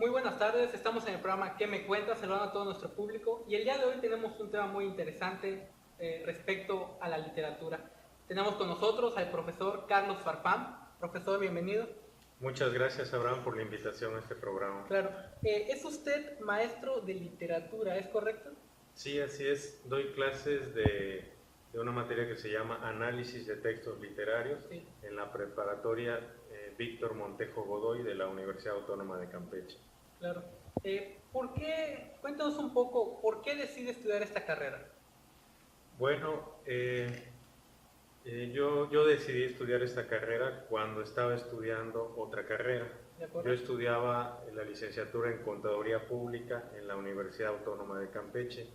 Muy buenas tardes, estamos en el programa ¿Qué me cuentas? Saludando a todo nuestro público y el día de hoy tenemos un tema muy interesante respecto a la literatura. Tenemos con nosotros al profesor Carlos Farfán. Profesor, bienvenido. Muchas gracias, Abraham, por la invitación a este programa. Claro, es usted maestro de literatura, ¿es correcto? Sí, así es. Doy clases de una materia que se llama Análisis de Textos Literarios Sí. en la preparatoria Víctor Montejo Godoy de la Universidad Autónoma de Campeche. Claro. Cuéntanos un poco, ¿por qué decide estudiar esta carrera? Bueno, yo decidí estudiar esta carrera cuando estaba estudiando otra carrera. Yo estudiaba la licenciatura en Contaduría Pública en la Universidad Autónoma de Campeche.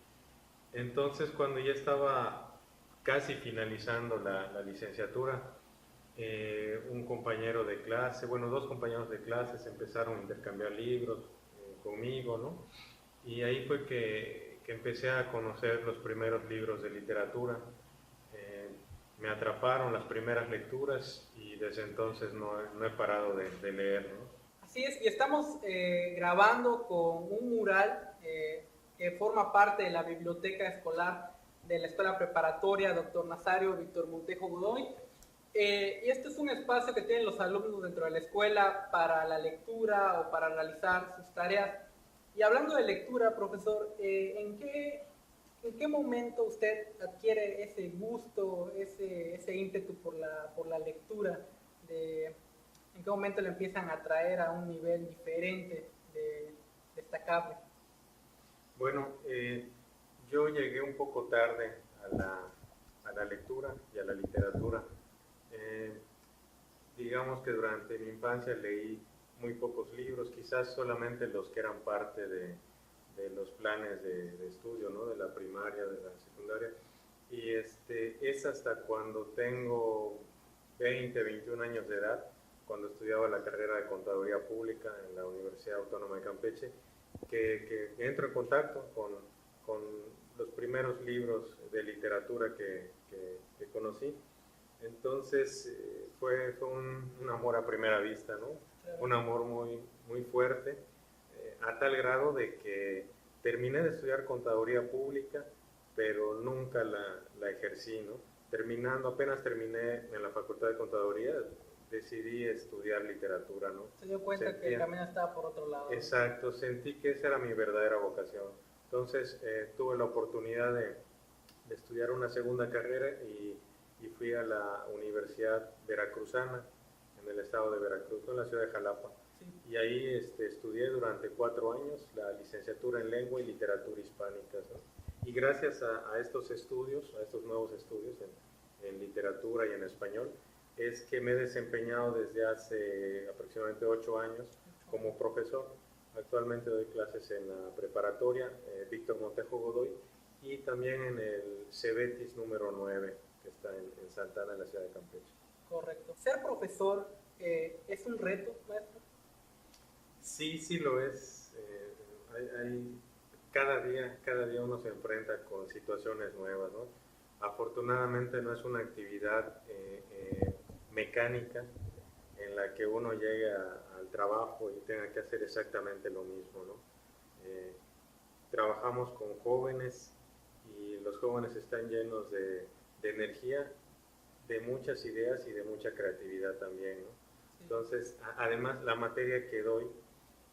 Entonces, cuando ya estaba casi finalizando la licenciatura, un compañero de clase, bueno, dos compañeros de clases empezaron a intercambiar libros conmigo, ¿no? Y ahí fue que empecé a conocer los primeros libros de literatura. Me atraparon las primeras lecturas y desde entonces no he parado de leer, ¿no? Así es, y estamos grabando con un mural que forma parte de la biblioteca escolar de la Escuela Preparatoria Dr. Nazario Víctor Montejo Godoy. Y este es un espacio que tienen los alumnos dentro de la escuela para la lectura o para realizar sus tareas. Y hablando de lectura, profesor, ¿en qué momento usted adquiere ese gusto, ese ímpetu por la lectura? ¿En qué momento le empiezan a atraer a un nivel diferente, destacable? Bueno, yo llegué un poco tarde a la lectura y a la literatura. Digamos que durante mi infancia leí muy pocos libros, quizás solamente los que eran parte de los planes de estudio, ¿no? De la primaria, de la secundaria. Y es hasta cuando tengo 20, 21 años de edad, cuando estudiaba la carrera de Contaduría Pública en la Universidad Autónoma de Campeche, que entro en contacto con los primeros libros de literatura que conocí. Entonces fue un amor a primera vista, ¿no? Claro. Un amor muy, muy fuerte, a tal grado de que terminé de estudiar Contaduría Pública, pero nunca la ejercí, ¿no? Apenas terminé en la Facultad de Contaduría, decidí estudiar literatura, ¿no? Se dio cuenta que el camino estaba por otro lado. Exacto, sentí que esa era mi verdadera vocación. Entonces tuve la oportunidad de estudiar una segunda carrera y fui a la Universidad Veracruzana, en el estado de Veracruz, en la ciudad de Jalapa. Sí. Y ahí estudié durante 4 años la licenciatura en Lengua y Literatura Hispánicas, ¿no? Y gracias a estos estudios, a estos nuevos estudios en literatura y en español, es que me he desempeñado desde hace aproximadamente 8 años como profesor. Actualmente doy clases en la preparatoria Víctor Montejo Godoy y también en el Cebetis número 9, que está en Santana, en la ciudad de Campeche. Correcto. ¿Ser profesor es un reto, maestro? Sí, sí lo es. Cada día uno se enfrenta con situaciones nuevas, ¿no? Afortunadamente no es una actividad mecánica en la que uno llegue al trabajo y tenga que hacer exactamente lo mismo, ¿no? Trabajamos con jóvenes y los jóvenes están llenos de energía, de muchas ideas y de mucha creatividad también, ¿no? Entonces, además la materia que doy,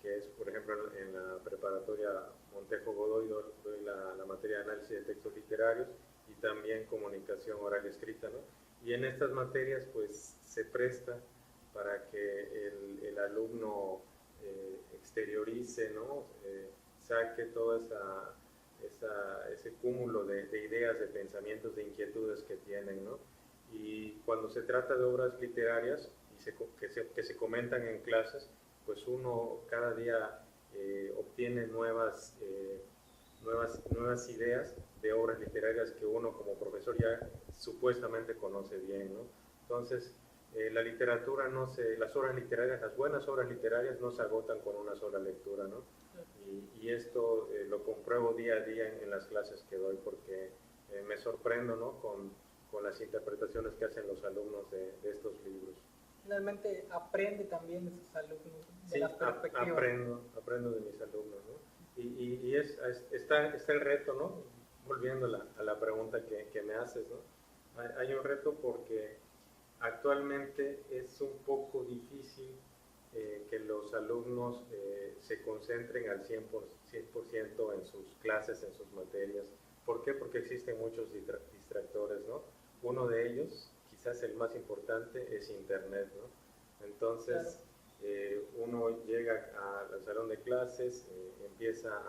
que es por ejemplo en la preparatoria Montejo Godoy, doy la materia de análisis de textos literarios y también comunicación oral y escrita, ¿no? Y en estas materias pues se presta para que el alumno exteriorice, ¿no? Saque todo ese cúmulo de ideas, de pensamientos, de inquietudes que tienen, ¿no? Y cuando se trata de obras literarias que se comentan en clases, pues uno cada día obtiene nuevas ideas de obras literarias que uno como profesor ya supuestamente conoce bien, ¿no? Entonces, la literatura las obras literarias, las buenas obras literarias no se agotan con una sola lectura, ¿no? Y esto lo compruebo día a día en las clases que doy porque me sorprendo, ¿no? con las interpretaciones que hacen los alumnos de estos libros. finalmente aprende también de sus alumnos, de Sí, las perspectivas. aprendo de mis alumnos, ¿no? Y está el reto, ¿no? Volviendo a la pregunta que me haces, ¿no? Hay un reto porque actualmente es un poco difícil que los alumnos se concentren al 100% en sus clases, en sus materias. ¿Por qué? Porque existen muchos distractores, ¿no? Uno de ellos, quizás el más importante, es Internet, ¿no? Entonces, uno llega al salón de clases, empieza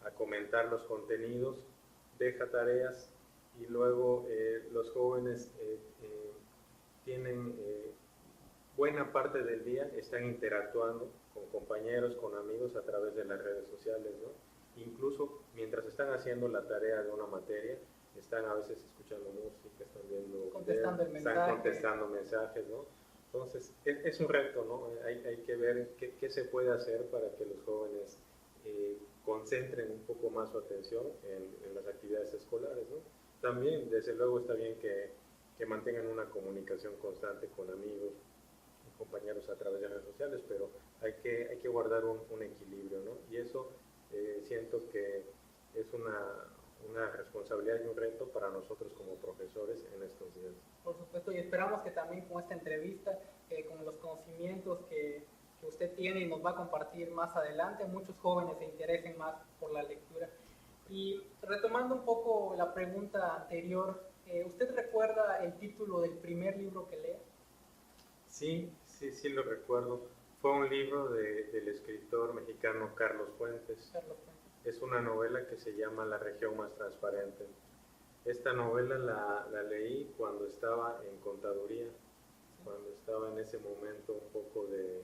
a comentar los contenidos, deja tareas y luego los jóvenes tienen buena parte del día están interactuando con compañeros, con amigos a través de las redes sociales, ¿no? Incluso mientras están haciendo la tarea de una materia, están a veces escuchando música, están viendo videos, están contestando mensajes, ¿no? Entonces, es un reto, ¿no? Hay que ver qué se puede hacer para que los jóvenes concentren un poco más su atención en las actividades escolares, ¿no? También, desde luego, está bien que mantengan una comunicación constante con amigos y compañeros a través de redes sociales, pero hay que guardar un equilibrio, ¿no? Y eso siento que es una responsabilidad y un reto para nosotros como profesores en estos días. Por supuesto, y esperamos que también con esta entrevista, con los conocimientos que usted tiene y nos va a compartir más adelante, muchos jóvenes se interesen más por la lectura. Y retomando un poco la pregunta anterior, ¿usted recuerda el título del primer libro que lee? Sí lo recuerdo. Fue un libro del escritor mexicano Carlos Fuentes. Es una novela que se llama La región más transparente. Esta novela la leí cuando estaba en contaduría, cuando estaba en ese momento un poco de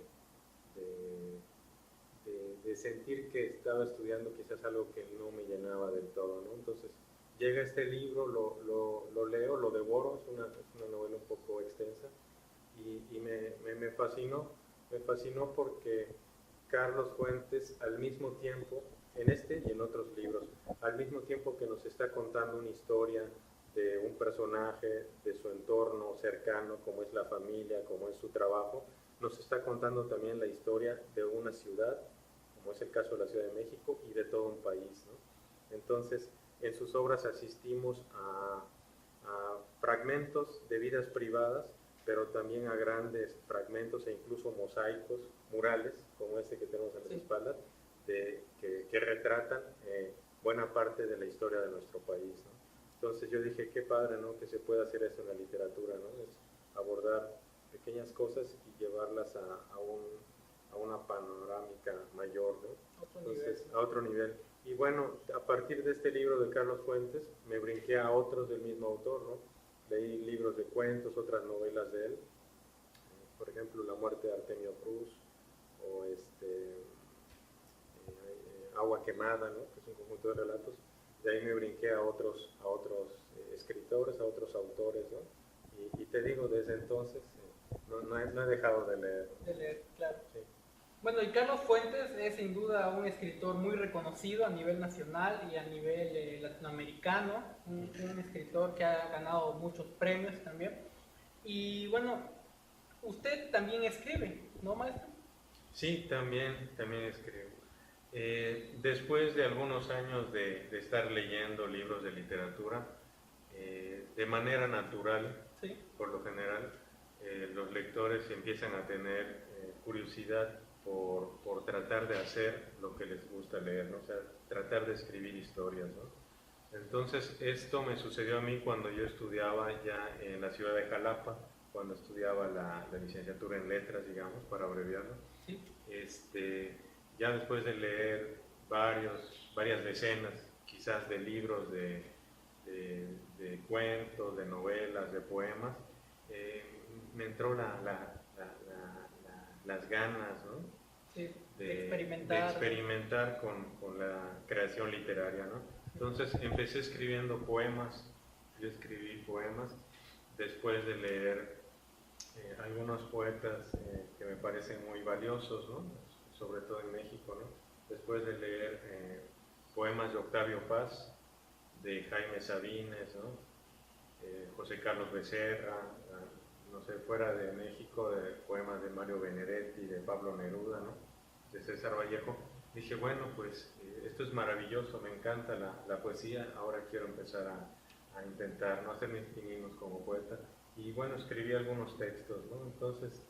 sentir que estaba estudiando quizás algo que no me llenaba del todo, ¿no? Entonces llega este libro, lo leo, lo devoro, es una novela un poco extensa y me fascinó porque Carlos Fuentes al mismo tiempo, en este y en otros libros, al mismo tiempo que nos está contando una historia de un personaje, de su entorno cercano, como es la familia, como es su trabajo, nos está contando también la historia de una ciudad, como es el caso de la Ciudad de México, y de todo un país, ¿no? Entonces, en sus obras asistimos a fragmentos de vidas privadas, pero también a grandes fragmentos e incluso mosaicos, murales, como este que tenemos en las espaldas, que retratan buena parte de la historia de nuestro país, ¿no? Entonces yo dije, qué padre, ¿no? Que se pueda hacer eso en la literatura, ¿no? Es abordar pequeñas cosas y llevarlas a una panorámica mayor, ¿no? Entonces, a otro nivel. Y bueno, a partir de este libro de Carlos Fuentes, me brinqué a otros del mismo autor, ¿no? Leí libros de cuentos, otras novelas de él, por ejemplo, La muerte de Artemio Cruz, o Agua quemada, ¿no? Que es un conjunto de relatos. De ahí me brinqué a otros escritores, a otros autores, ¿no? Y te digo, desde entonces no he dejado de leer. De leer, claro. Sí. Bueno, y Carlos Fuentes es sin duda un escritor muy reconocido a nivel nacional y a nivel latinoamericano, un escritor que ha ganado muchos premios también. Y bueno, usted también escribe, ¿no, maestro? Sí, también escribo. Después de algunos años de estar leyendo libros de literatura, de manera natural, sí, por lo general, los lectores empiezan a tener curiosidad por tratar de hacer lo que les gusta leer, ¿no? O sea, tratar de escribir historias, ¿no? Entonces, esto me sucedió a mí cuando yo estudiaba ya en la ciudad de Jalapa, cuando estudiaba la licenciatura en letras, digamos, para abreviarlo. Sí. Ya después de leer varias decenas, quizás de libros de cuentos, de novelas, de poemas, me entró las ganas, ¿no? Sí, de experimentar con la creación literaria, ¿no? Entonces empecé escribiendo poemas, yo escribí poemas después de leer algunos poetas que me parecen muy valiosos, ¿no? Sobre todo en México, ¿no? Después de leer poemas de Octavio Paz, de Jaime Sabines, ¿no? José Carlos Becerra, no sé, fuera de México, de poemas de Mario Benedetti, de Pablo Neruda, ¿no? De César Vallejo. Dije, bueno, pues esto es maravilloso, me encanta la poesía, ahora quiero empezar a intentar, ¿no? Hacer mis pininos como poeta. Y bueno, escribí algunos textos, ¿no? Entonces,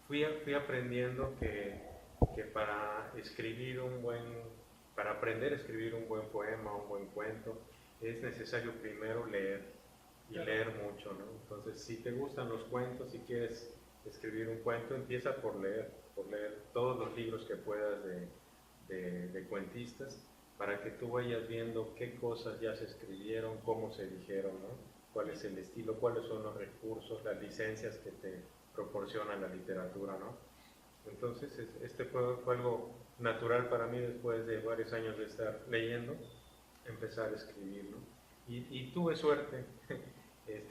fui aprendiendo que para aprender a escribir un buen poema, un buen cuento, es necesario primero leer, y leer mucho, ¿no? Entonces, si te gustan los cuentos, si quieres escribir un cuento, empieza por leer todos los libros que puedas de cuentistas, para que tú vayas viendo qué cosas ya se escribieron, cómo se dijeron, ¿no? Cuál es el estilo, cuáles son los recursos, las licencias que te proporciona la literatura, ¿no? Entonces, este fue algo natural para mí después de varios años de estar leyendo, empezar a escribir, ¿no? Y tuve suerte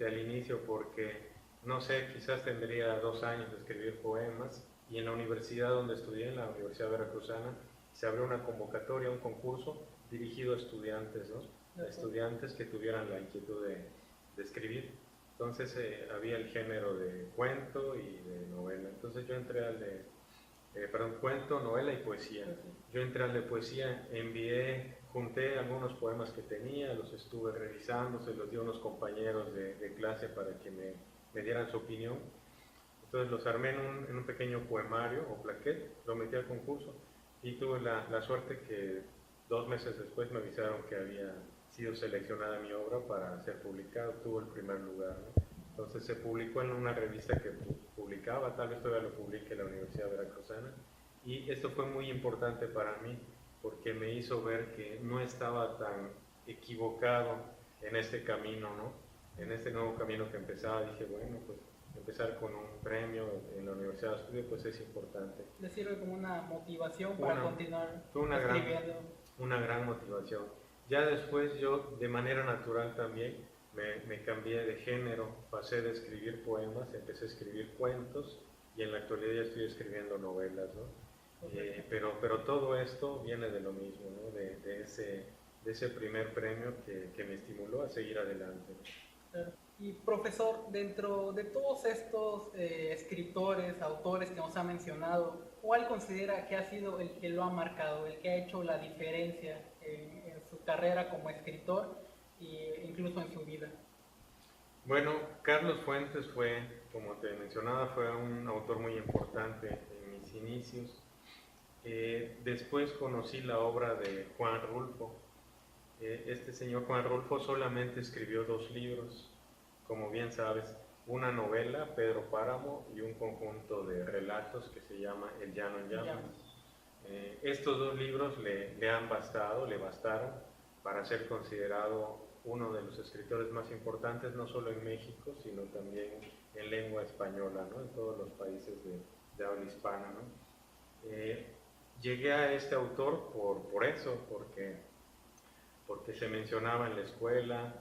al inicio porque, no sé, quizás tendría 2 años de escribir poemas, y en la universidad donde estudié, en la Universidad Veracruzana, se abrió una convocatoria, un concurso dirigido a estudiantes, ¿no? A estudiantes que tuvieran la inquietud de escribir. Entonces había el género de cuento y de novela. Entonces yo entré al de cuento, novela y poesía. Yo entré al de poesía, junté algunos poemas que tenía, los estuve revisando, se los di a unos compañeros de clase para que me dieran su opinión. Entonces los armé en un pequeño poemario o plaquet, lo metí al concurso, y tuve la suerte que 2 meses después me avisaron que había sido seleccionada mi obra para ser publicada, tuvo el primer lugar, ¿no? Entonces se publicó en una revista que publicaba, tal vez todavía lo publique la Universidad Veracruzana, y esto fue muy importante para mí porque me hizo ver que no estaba tan equivocado en este camino, ¿no? En este nuevo camino que empezaba. Dije, bueno, pues empezar con un premio en la Universidad de Estudio, pues es importante. ¿Le sirve como una motivación para continuar escribiendo? Una gran motivación. Ya después yo, de manera natural también, me cambié de género, pasé de escribir poemas, empecé a escribir cuentos, y en la actualidad ya estoy escribiendo novelas, ¿no? Okay. Pero todo esto viene de lo mismo, ¿no? de ese primer premio que me estimuló a seguir adelante. Claro. Y profesor, dentro de todos estos escritores, autores que nos ha mencionado, ¿cuál considera que ha sido el que lo ha marcado, el que ha hecho la diferencia en su carrera como escritor e incluso en su vida? Bueno, Carlos Fuentes fue, como te mencionaba, fue un autor muy importante en mis inicios. Después conocí la obra de Juan Rulfo. Este señor Juan Rulfo solamente escribió 2 libros, como bien sabes, una novela, Pedro Páramo, y un conjunto de relatos que se llama El Llano en Llamas. Estos 2 libros le bastaron para ser considerado uno de los escritores más importantes, no solo en México, sino también en lengua española, ¿no? En todos los países de habla hispana, ¿no? Llegué a este autor por eso, porque se mencionaba en la escuela,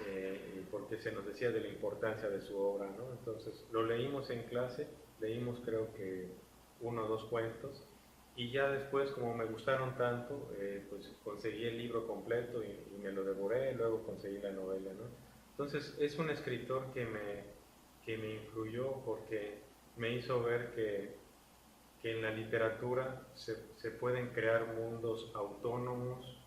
y porque se nos decía de la importancia de su obra, ¿no? Entonces lo leímos en clase, leímos creo que 1 o 2 cuentos, y ya después, como me gustaron tanto, pues conseguí el libro completo y me lo devoré, y luego conseguí la novela, ¿no? Entonces es un escritor que me influyó, porque me hizo ver que en la literatura se pueden crear mundos autónomos,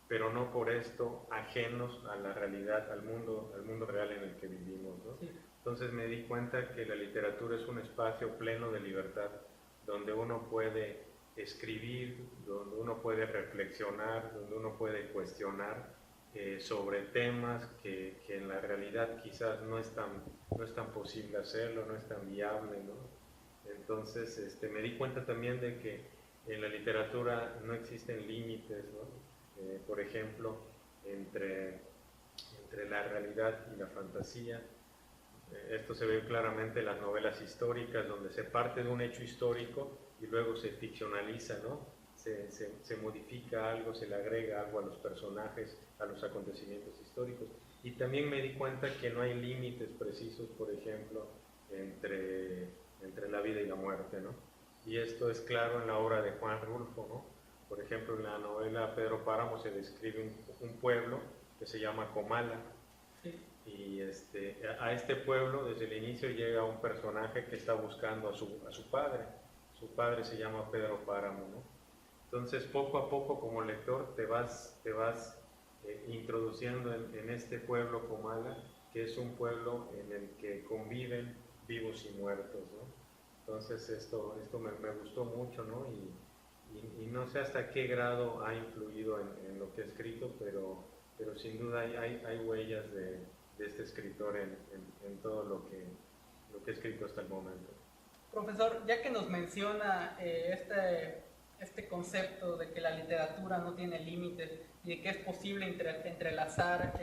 pero no por esto ajenos a la realidad, al mundo real en el que vivimos, ¿no? Sí. Entonces me di cuenta que la literatura es un espacio pleno de libertad, donde uno puede escribir, donde uno puede reflexionar, donde uno puede cuestionar sobre temas que en la realidad quizás no es tan posible hacerlo, no es tan viable, ¿no? Entonces me di cuenta también de que en la literatura no existen límites, ¿no? Por ejemplo, entre la realidad y la fantasía. Esto se ve claramente en las novelas históricas, donde se parte de un hecho histórico y luego se ficcionaliza, ¿no? Se modifica algo, se le agrega algo a los personajes, a los acontecimientos históricos. Y también me di cuenta que no hay límites precisos, por ejemplo, entre la vida y la muerte, ¿no? Y esto es claro en la obra de Juan Rulfo, ¿no? Por ejemplo, en la novela Pedro Páramo se describe un pueblo que se llama Comala. Sí. a este pueblo desde el inicio llega un personaje que está buscando a su padre. Su padre se llama Pedro Páramo, ¿no? Entonces poco a poco como lector te vas introduciendo en este pueblo Comala, que es un pueblo en el que conviven vivos y muertos, ¿no? Entonces esto me gustó mucho, ¿no? Y no sé hasta qué grado ha influido en lo que he escrito, pero sin duda hay huellas de este escritor en todo lo que he escrito hasta el momento. Profesor, ya que nos menciona este concepto de que la literatura no tiene límites y de que es posible entrelazar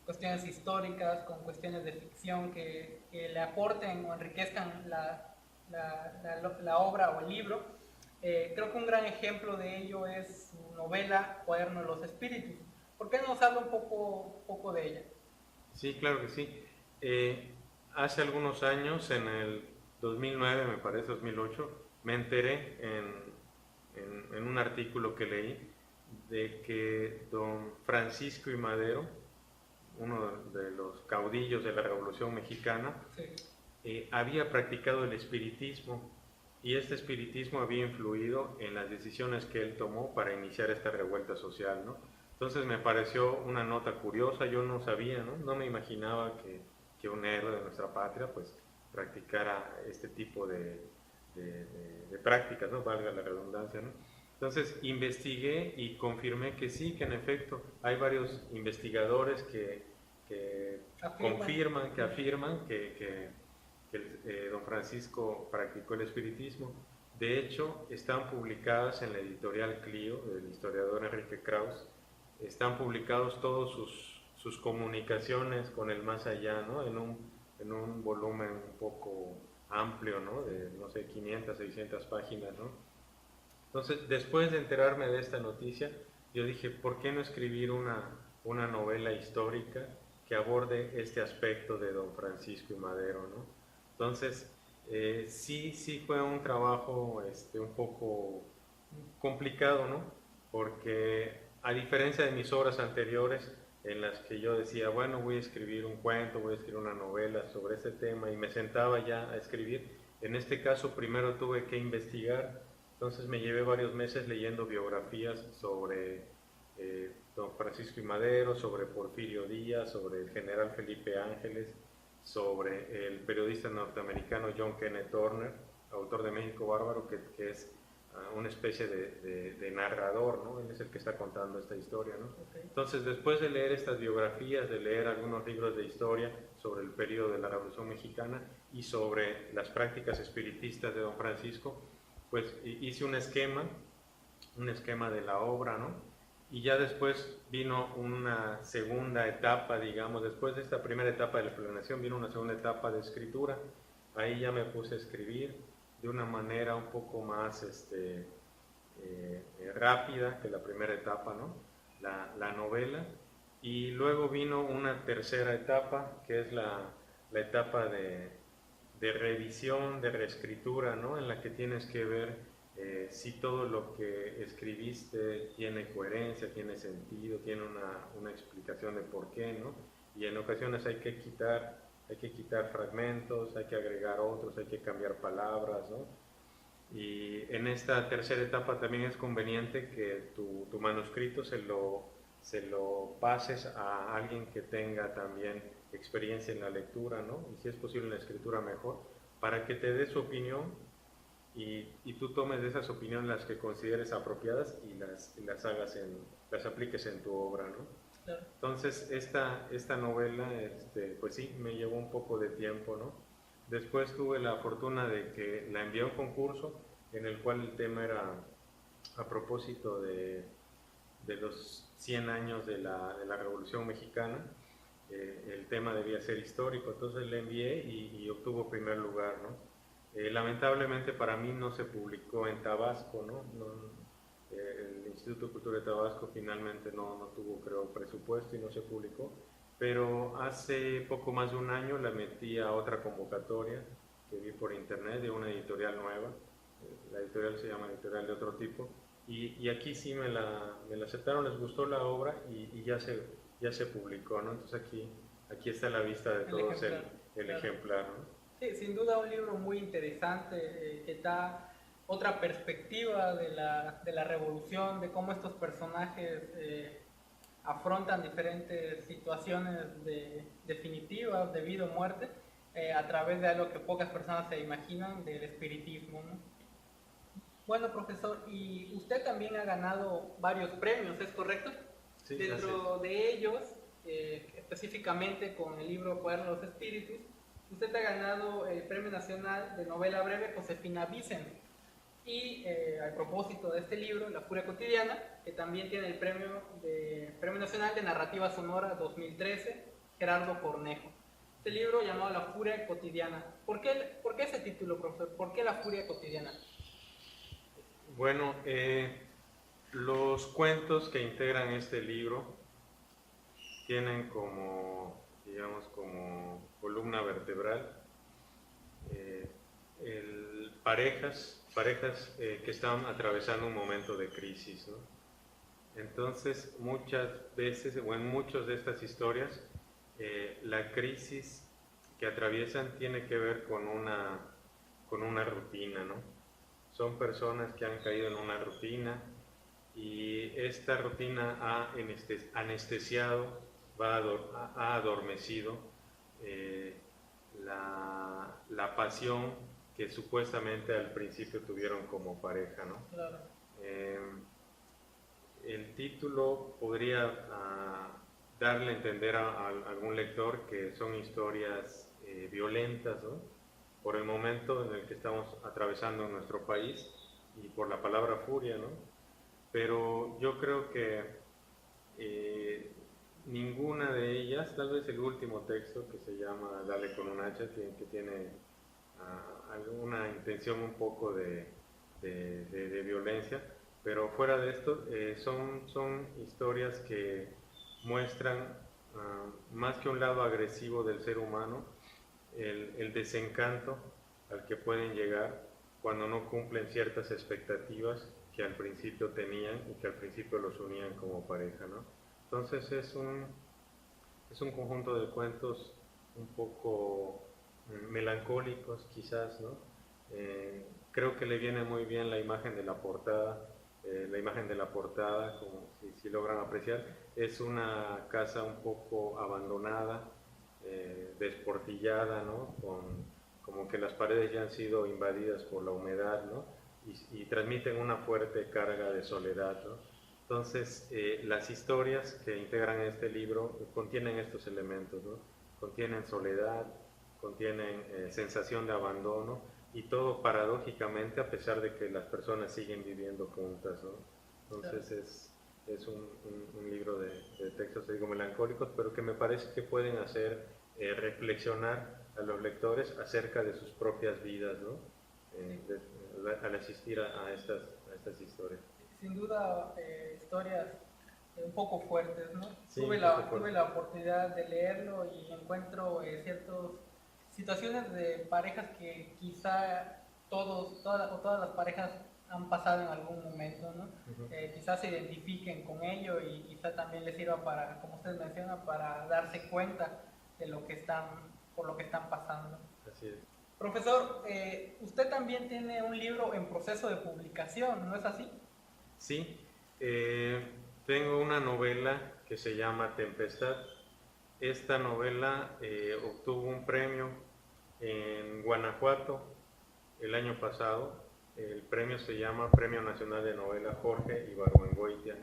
cuestiones históricas con cuestiones de ficción que le aporten o enriquezcan la obra o el libro, creo que un gran ejemplo de ello es su novela Cuaderno de los Espíritus. ¿Por qué no nos habla un poco de ella? Sí, claro que sí. Hace algunos años, en el 2009, me parece, 2008, me enteré en un artículo que leí de que don Francisco I. Madero, uno de los caudillos de la Revolución Mexicana, sí, había practicado el espiritismo, y este espiritismo había influido en las decisiones que él tomó para iniciar esta revuelta social, ¿no? Entonces me pareció una nota curiosa, yo no sabía, no me imaginaba que un héroe de nuestra patria pues practicara este tipo de prácticas, ¿no? Valga la redundancia, ¿no? Entonces investigué y confirmé que sí, que en efecto hay varios investigadores que confirman, que afirman que don Francisco practicó el espiritismo. De hecho, están publicadas en la editorial Clio, del historiador Enrique Krauss, están publicados todos sus comunicaciones con el más allá, ¿no? En un volumen un poco amplio, ¿no? De, no sé, 500, 600 páginas, ¿no? Entonces, después de enterarme de esta noticia, yo dije, ¿por qué no escribir una novela histórica que aborde este aspecto de don Francisco I. Madero, ¿no? Entonces, sí fue un trabajo un poco complicado, ¿no? Porque a diferencia de mis obras anteriores, en las que yo decía, bueno, voy a escribir un cuento, voy a escribir una novela sobre este tema, y me sentaba ya a escribir, en este caso primero tuve que investigar. Entonces me llevé varios meses leyendo biografías sobre don Francisco I. Madero, sobre Porfirio Díaz, sobre el general Felipe Ángeles, sobre el periodista norteamericano John Kenneth Turner, autor de México Bárbaro, que es una especie de narrador, ¿no? Él es el que está contando esta historia, ¿no? Okay. Entonces, después de leer estas biografías, de leer algunos libros de historia sobre el periodo de la Revolución Mexicana y sobre las prácticas espiritistas de don Francisco, pues hice un esquema de la obra, ¿no? Y ya después vino una segunda etapa, digamos, después de esta primera etapa de la planeación, vino una segunda etapa de escritura. Ahí ya me puse a escribir de una manera un poco más rápida que la primera etapa, ¿no? La novela. Y luego vino una tercera etapa, que es la etapa de revisión, de reescritura, ¿no? En la que tienes que ver si todo lo que escribiste tiene coherencia, tiene sentido, tiene una explicación de por qué, ¿no? Y en ocasiones hay que quitar fragmentos, hay que agregar otros, hay que cambiar palabras, ¿no? Y en esta tercera etapa también es conveniente que tu manuscrito se lo pases a alguien que tenga también experiencia en la lectura, ¿no? Y si es posible en la escritura mejor, para que te dé su opinión y tú tomes de esas opiniones las que consideres apropiadas y las apliques en tu obra, ¿no? Claro. Entonces esta novela pues sí, me llevó un poco de tiempo, ¿no? Después tuve la fortuna de que la envié a un concurso en el cual el tema era a propósito de los 100 años de la Revolución Mexicana. El tema debía ser histórico, entonces le envié y obtuvo primer lugar, ¿no? Lamentablemente para mí no se publicó en Tabasco, ¿no? El Instituto de Cultura de Tabasco finalmente no tuvo, creo, presupuesto y no se publicó, pero hace poco más de un año la metí a otra convocatoria que vi por internet de una editorial nueva. La editorial se llama Editorial de Otro Tipo, y aquí sí me la aceptaron, les gustó la obra y ya se publicó, ¿no? Entonces aquí aquí está a la vista de todos el ejemplar, ¿no? Sí, sin duda un libro muy interesante que da otra perspectiva de la revolución, de cómo estos personajes afrontan diferentes situaciones definitivas de vida o muerte a través de algo que pocas personas se imaginan, del espiritismo, ¿no? Bueno, profesor, y usted también ha ganado varios premios, ¿es correcto? Sí, Dentro de ellos, específicamente con el libro Cuadernos de los Espíritus, usted ha ganado el Premio Nacional de Novela Breve Josefina Vicens. Y a propósito de este libro, La Furia Cotidiana, que también tiene el Premio Nacional de Narrativa Sonora 2013, Gerardo Cornejo. Este libro llamado La Furia Cotidiana. ¿Por qué ese título, profesor? ¿Por qué La Furia Cotidiana? Bueno, los cuentos que integran este libro tienen como, digamos, como columna vertebral parejas que están atravesando un momento de crisis, ¿no? Entonces, muchas veces, o en muchas de estas historias, la crisis que atraviesan tiene que ver con una rutina, ¿no? Son personas que han caído en una rutina y esta rutina ha anestesiado, ha adormecido la pasión que supuestamente al principio tuvieron como pareja, ¿no? Claro. El título podría darle a entender a algún lector que son historias violentas, ¿no? Por el momento en el que estamos atravesando en nuestro país y por la palabra furia, ¿no? Pero yo creo que ninguna de ellas, tal vez el último texto que se llama Dale con un hacha, que tiene alguna intención un poco de violencia, pero fuera de esto son historias que muestran más que un lado agresivo del ser humano, el desencanto al que pueden llegar cuando no cumplen ciertas expectativas que al principio tenían y que al principio los unían como pareja, ¿no? Entonces es un conjunto de cuentos un poco melancólicos quizás, ¿no? Creo que le viene muy bien la imagen de la portada, como si logran apreciar, es una casa un poco abandonada, desportillada, ¿no? Como que las paredes ya han sido invadidas por la humedad, ¿no? Y transmiten una fuerte carga de soledad, ¿no? Entonces, las historias que integran este libro contienen estos elementos, ¿no? Contienen soledad, contienen sensación de abandono y todo paradójicamente a pesar de que las personas siguen viviendo juntas, ¿no? Entonces es un libro de textos, digo, melancólicos, pero que me parece que pueden hacer reflexionar a los lectores acerca de sus propias vidas, ¿no? Al asistir a estas historias. Sin duda, historias un poco fuertes, ¿no? Sí, tuve la oportunidad de leerlo y encuentro ciertas situaciones de parejas que quizá todas las parejas han pasado en algún momento, ¿no? Quizás se identifiquen con ello y quizá también les sirva para, como usted menciona, para darse cuenta de por lo que están pasando. Así es. Profesor, usted también tiene un libro en proceso de publicación, ¿no es así? Sí, tengo una novela que se llama Tempestad. Esta novela obtuvo un premio en Guanajuato el año pasado. El premio se llama Premio Nacional de Novela Jorge Ibargüengoitia.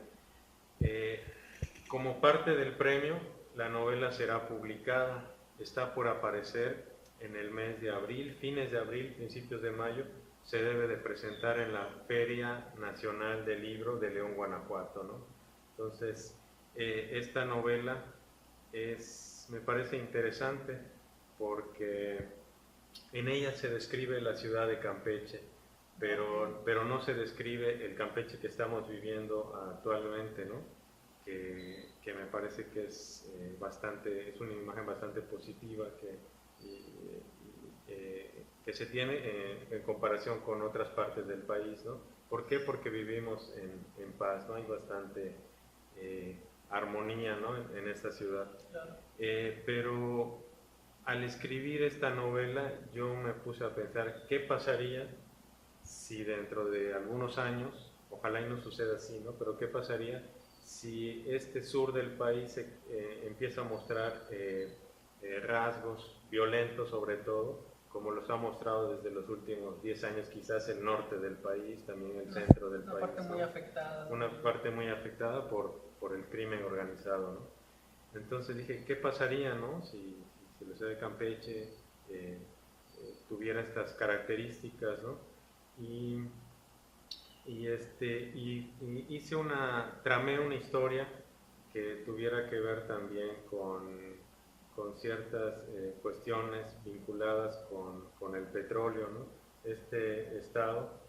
Como parte del premio, la novela será publicada. Está por aparecer en el mes de abril, fines de abril, principios de mayo. Se debe de presentar en la Feria Nacional del Libro de León, Guanajuato, ¿no? Entonces, esta novela me parece interesante porque en ella se describe la ciudad de Campeche, pero no se describe el Campeche que estamos viviendo actualmente, ¿no? Que me parece que es una imagen bastante positiva que se tiene en comparación con otras partes del país, ¿no? ¿Por qué? Porque vivimos en paz, ¿no? Hay bastante armonía, ¿no? en esta ciudad. Claro. Pero al escribir esta novela yo me puse a pensar qué pasaría si dentro de algunos años, ojalá y no suceda así, ¿no? Pero qué pasaría si este sur del país empieza a mostrar rasgos violentos sobre todo, como los ha mostrado desde los últimos 10 años, quizás el norte del país, también el centro del país. Una parte muy afectada. Una parte muy afectada por el crimen organizado, ¿no? Entonces dije, ¿qué pasaría, no? Si la ciudad de Campeche tuviera estas características, ¿no? Y tramé una historia que tuviera que ver también con ciertas cuestiones vinculadas con el petróleo, ¿no? De este estado,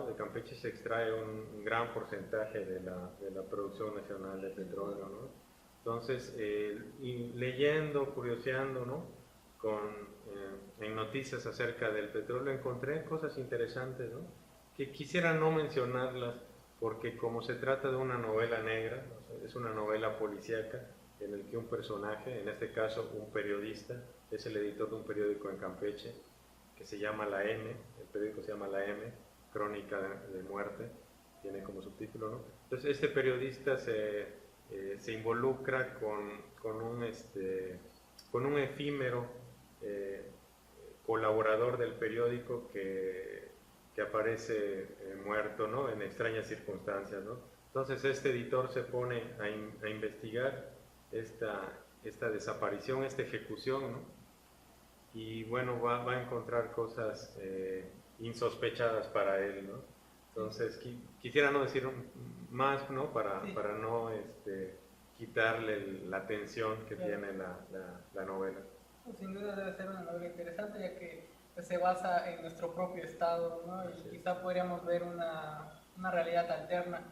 de Campeche, se extrae un gran porcentaje de la producción nacional de petróleo, ¿no? Entonces, y leyendo, curioseando, ¿no? En noticias acerca del petróleo encontré cosas interesantes, ¿no? Que quisiera no mencionarlas porque como se trata de una novela negra, ¿no? Es una novela policíaca en el que un personaje, en este caso un periodista, es el editor de un periódico en Campeche que se llama La M, el periódico se llama La M, Crónica de Muerte, tiene como subtítulo, ¿no? Entonces este periodista se involucra con un efímero colaborador del periódico que aparece muerto, ¿no? En extrañas circunstancias, ¿no? Entonces este editor se pone a investigar esta desaparición, esta ejecución, ¿no? Y bueno, va a encontrar cosas insospechadas para él, ¿no? Entonces quisiera no decir más, ¿no? Para no quitarle la atención que tiene la novela. Sin duda debe ser una novela interesante, ya que pues, se basa en nuestro propio estado, ¿no? Y quizá podríamos ver una realidad alterna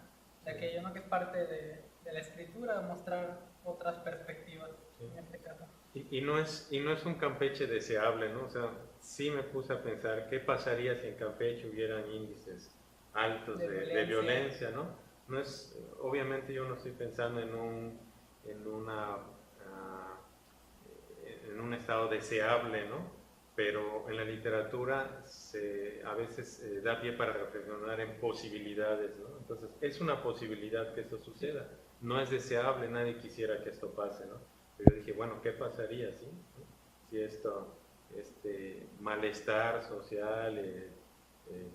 de aquello, ¿no? Que es parte de la escritura, mostrar otras perspectivas, en este caso. Y no es un Campeche deseable, ¿no? O sea, sí me puse a pensar qué pasaría si en Campeche hubieran índices altos de violencia, ¿no? No es, obviamente yo no estoy pensando en un estado deseable, ¿no? Pero en la literatura a veces da pie para reflexionar en posibilidades, ¿no? Entonces, es una posibilidad que esto suceda. No es deseable, nadie quisiera que esto pase, ¿no? Pero yo dije, bueno, ¿qué pasaría si este malestar social,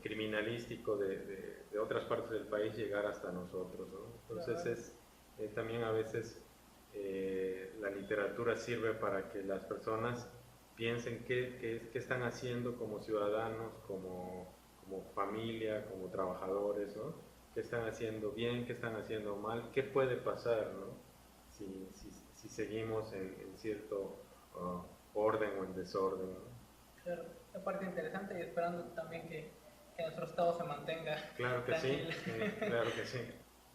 criminalístico de otras partes del país llegara hasta nosotros, ¿no? Entonces, también a veces la literatura sirve para que las personas piensen qué están haciendo como ciudadanos, como familia, como trabajadores, ¿no? ¿Qué están haciendo bien, qué están haciendo mal? ¿Qué puede pasar, ¿no? Si seguimos en cierto orden o en desorden, ¿no? Claro, esta parte interesante y esperando también que nuestro estado se mantenga. Claro que tranquilo. sí, claro que sí.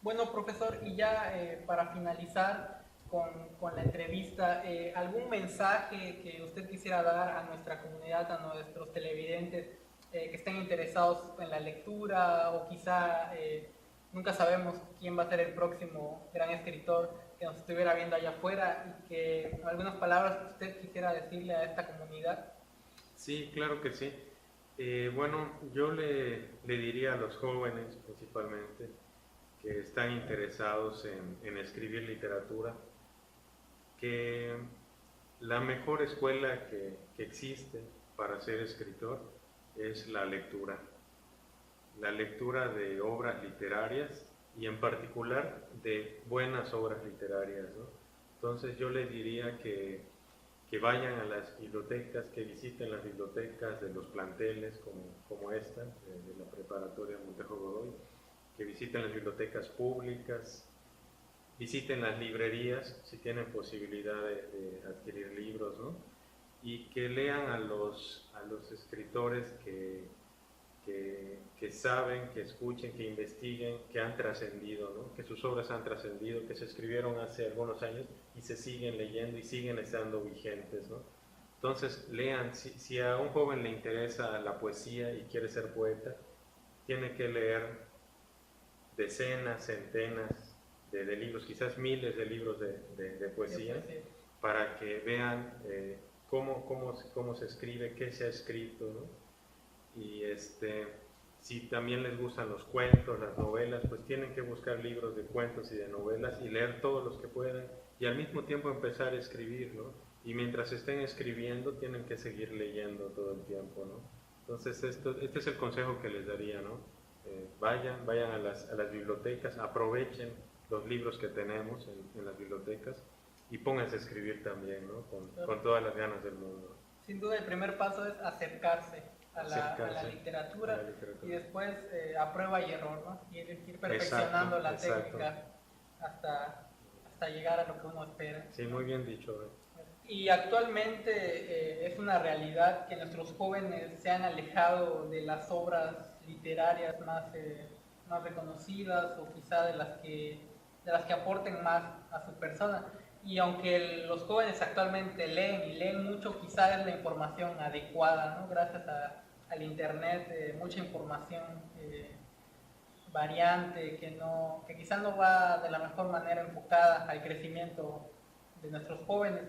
Bueno, profesor, y ya para finalizar con la entrevista, ¿algún mensaje que usted quisiera dar a nuestra comunidad, a nuestros televidentes que estén interesados en la lectura o quizá nunca sabemos quién va a ser el próximo gran escritor que nos estuviera viendo allá afuera y que algunas palabras que usted quisiera decirle a esta comunidad? Sí, claro que sí. Bueno, yo le diría a los jóvenes principalmente que están interesados en escribir literatura, que la mejor escuela que existe para ser escritor es la lectura de obras literarias y en particular de buenas obras literarias, ¿no? Entonces yo les diría que vayan a las bibliotecas, que visiten las bibliotecas de los planteles como esta, de la preparatoria Montejo Godoy, que visiten las bibliotecas públicas, visiten las librerías si tienen posibilidad de adquirir libros, ¿no? Y que lean a los escritores que saben, que escuchen, que investiguen, que han trascendido, ¿no? Que sus obras han trascendido, que se escribieron hace algunos años y se siguen leyendo y siguen estando vigentes, ¿no? Entonces lean, si a un joven le interesa la poesía y quiere ser poeta, tiene que leer decenas, centenas de libros, quizás miles de libros de poesía, para que vean cómo se escribe, qué se ha escrito, ¿no? Y si también les gustan los cuentos, las novelas, pues tienen que buscar libros de cuentos y de novelas y leer todos los que puedan y al mismo tiempo empezar a escribir, ¿no? Y mientras estén escribiendo tienen que seguir leyendo todo el tiempo, ¿no? Entonces este es el consejo que les daría, ¿no? Vayan a las bibliotecas, aprovechen los libros que tenemos en las bibliotecas y pónganse a escribir también, ¿no? Con todas las ganas del mundo. Sin duda el primer paso es acercarse a la literatura, y después a prueba y error, ¿no? Y ir perfeccionando la técnica hasta llegar a lo que uno espera. Sí, muy bien dicho. Y actualmente es una realidad que nuestros jóvenes se han alejado de las obras literarias más reconocidas, o quizá de las que aporten más a su persona. Y aunque los jóvenes actualmente leen y leen mucho, quizá es la información adecuada, ¿no? Gracias al internet, mucha información variante que quizá no va de la mejor manera enfocada al crecimiento de nuestros jóvenes.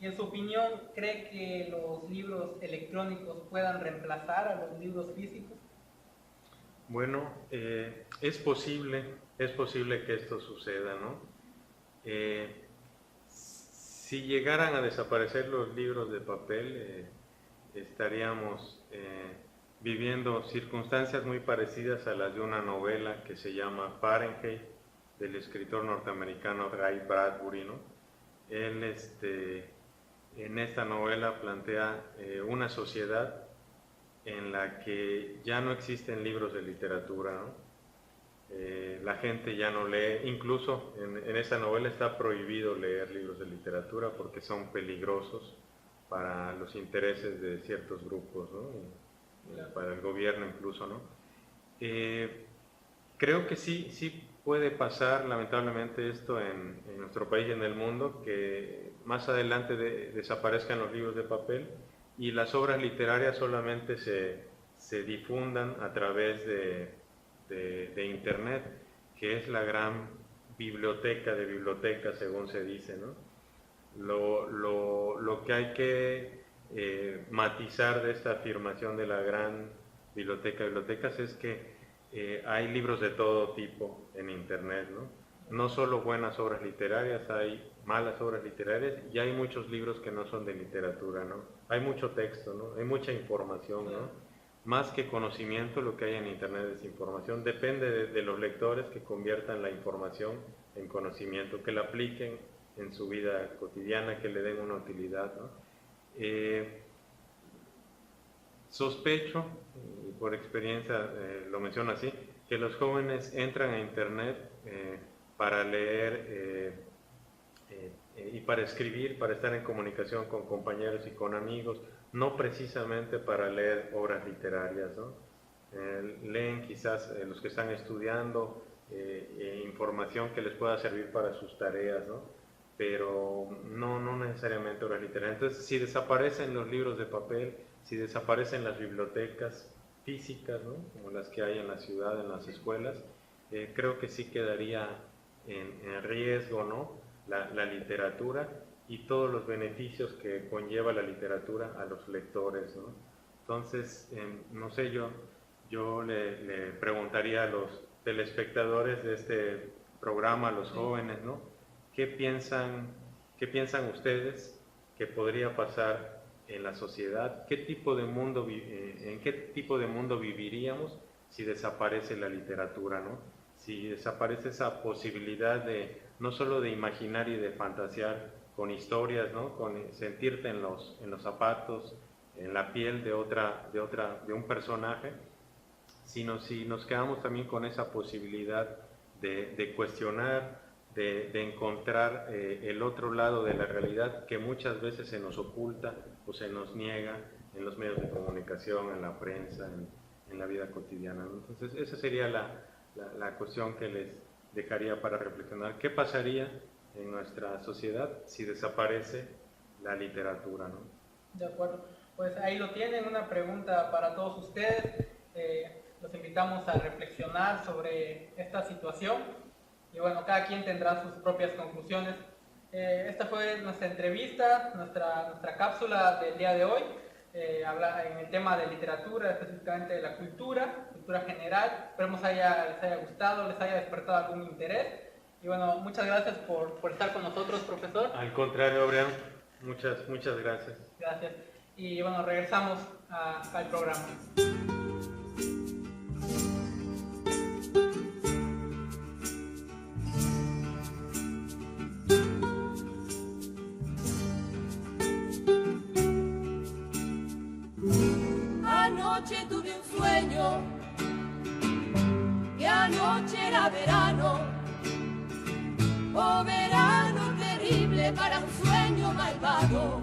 Y en su opinión, ¿cree que los libros electrónicos puedan reemplazar a los libros físicos? Bueno, es posible que esto suceda, ¿no? Si llegaran a desaparecer los libros de papel, estaríamos viviendo circunstancias muy parecidas a las de una novela que se llama Fahrenheit, del escritor norteamericano Ray Bradbury, ¿no? Él en esta novela plantea una sociedad en la que ya no existen libros de literatura, ¿no? La gente ya no lee, incluso en esa novela está prohibido leer libros de literatura porque son peligrosos para los intereses de ciertos grupos, ¿no? Para el gobierno incluso, ¿no? Creo que sí puede pasar lamentablemente esto en nuestro país y en el mundo, que más adelante desaparezcan los libros de papel y las obras literarias solamente se difundan a través de internet, que es la gran biblioteca de bibliotecas, según se dice, ¿no? Lo que hay que matizar de esta afirmación de la gran biblioteca de bibliotecas es que hay libros de todo tipo en internet, ¿no? No solo buenas obras literarias, hay malas obras literarias y hay muchos libros que no son de literatura, ¿no? Hay mucho texto, ¿no? Hay mucha información, ¿no? Más que conocimiento, lo que hay en internet es información. Depende de los lectores que conviertan la información en conocimiento, que la apliquen en su vida cotidiana, que le den una utilidad, ¿no? Sospecho, y por experiencia lo menciono así, que los jóvenes entran a internet para leer y para escribir, para estar en comunicación con compañeros y con amigos, no precisamente para leer obras literarias, ¿no? Leen quizás los que están estudiando información que les pueda servir para sus tareas, ¿no? Pero no necesariamente obras literarias. Entonces, si desaparecen los libros de papel, si desaparecen las bibliotecas físicas, ¿no? Como las que hay en la ciudad, en las escuelas, creo que sí quedaría en riesgo, ¿no? La literatura y todos los beneficios que conlleva la literatura a los lectores, ¿no? Entonces, no sé, yo le preguntaría a los telespectadores de este programa, a los jóvenes, ¿no? ¿Qué piensan ustedes que podría pasar en la sociedad? ¿En qué tipo de mundo viviríamos si desaparece la literatura, ¿no? Si desaparece esa posibilidad no solo de imaginar y de fantasear con historias, ¿no? Con sentirte en los zapatos, en la piel de un personaje, sino si nos quedamos también con esa posibilidad de cuestionar, de encontrar el otro lado de la realidad que muchas veces se nos oculta o se nos niega en los medios de comunicación, en la prensa, en la vida cotidiana, ¿no? Entonces esa sería la cuestión que les dejaría para reflexionar. ¿Qué pasaría en nuestra sociedad si desaparece la literatura, ¿no? De acuerdo, pues ahí lo tienen, una pregunta para todos ustedes. Los invitamos a reflexionar sobre esta situación y bueno, cada quien tendrá sus propias conclusiones. Esta fue nuestra entrevista, nuestra cápsula del día de hoy. Habla en el tema de literatura, específicamente de la cultura general. Esperemos les haya gustado, les haya despertado algún interés. Y bueno, muchas gracias por estar con nosotros, profesor. Al contrario, Abraham, muchas gracias. Gracias. Y bueno, regresamos al programa. Anoche tuve un sueño, que anoche era verano, oh verano terrible para un sueño malvado.